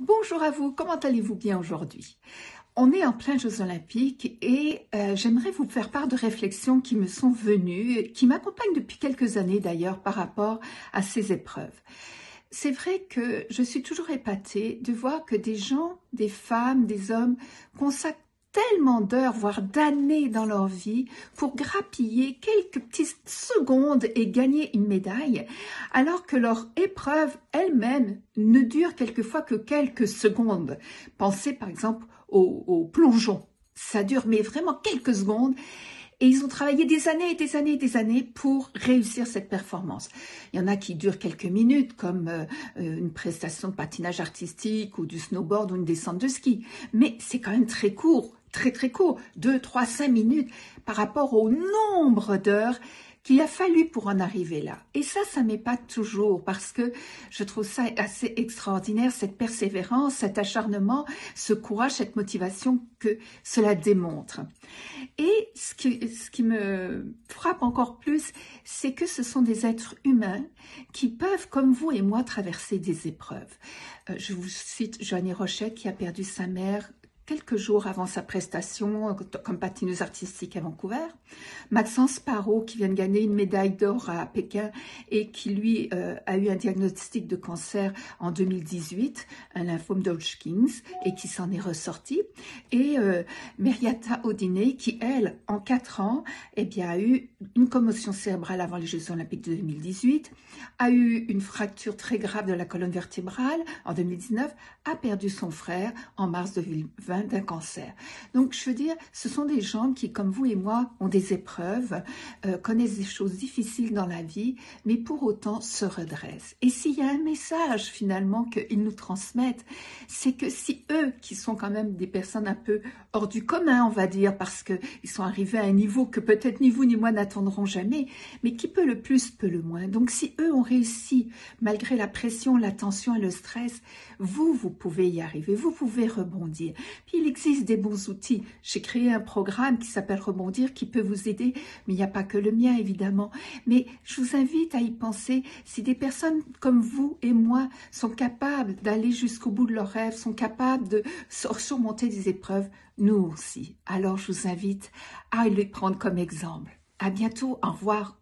Bonjour à vous, comment allez-vous bien aujourd'hui? On est en plein Jeux Olympiques et j'aimerais vous faire part de réflexions qui me sont venues, qui m'accompagnent depuis quelques années d'ailleurs par rapport à ces épreuves. C'est vrai que je suis toujours épatée de voir que des gens, des femmes, des hommes consacrent tellement d'heures, voire d'années dans leur vie pour grappiller quelques petites secondes et gagner une médaille, alors que leur épreuve elle-même ne dure quelquefois que quelques secondes. Pensez par exemple au plongeon. Ça dure mais vraiment quelques secondes. Et ils ont travaillé des années et des années et des années pour réussir cette performance. Il y en a qui durent quelques minutes, comme une prestation de patinage artistique ou du snowboard ou une descente de ski. Mais c'est quand même très court, très court, 2, 3, 5 minutes par rapport au nombre d'heures qu'il a fallu pour en arriver là. Et ça m'épate toujours parce que je trouve ça assez extraordinaire, cette persévérance, cet acharnement, ce courage, cette motivation que cela démontre. Et ce qui me frappe encore plus, c'est que ce sont des êtres humains qui peuvent, comme vous et moi, traverser des épreuves. Je vous cite Joanie Rochet qui a perdu sa mère quelques jours avant sa prestation comme patineuse artistique à Vancouver. Maxence Parot qui vient de gagner une médaille d'or à Pékin et qui lui a eu un diagnostic de cancer en 2018, un lymphome d'Hodgkin's et qui s'en est ressorti. Et Meriata Odiné qui elle, en 4 ans, eh bien, a eu une commotion cérébrale avant les Jeux Olympiques de 2018, a eu une fracture très grave de la colonne vertébrale en 2019, a perdu son frère en mars 2020 d'un cancer. Donc, je veux dire, ce sont des gens qui, comme vous et moi, ont des épreuves, connaissent des choses difficiles dans la vie, mais pour autant se redressent. Et s'il y a un message, finalement, qu'ils nous transmettent, c'est que si eux, qui sont quand même des personnes un peu hors du commun, on va dire, parce qu'ils sont arrivés à un niveau que peut-être ni vous ni moi n'atteindrons jamais, mais qui peut le plus, peut le moins. Donc, si eux ont réussi, malgré la pression, la tension et le stress, vous pouvez y arriver, vous pouvez rebondir. Puis il existe des bons outils. J'ai créé un programme qui s'appelle Rebondir qui peut vous aider, mais il n'y a pas que le mien évidemment. Mais je vous invite à y penser. Si des personnes comme vous et moi sont capables d'aller jusqu'au bout de leurs rêves, sont capables de surmonter des épreuves, nous aussi. Alors je vous invite à les prendre comme exemple. À bientôt, au revoir.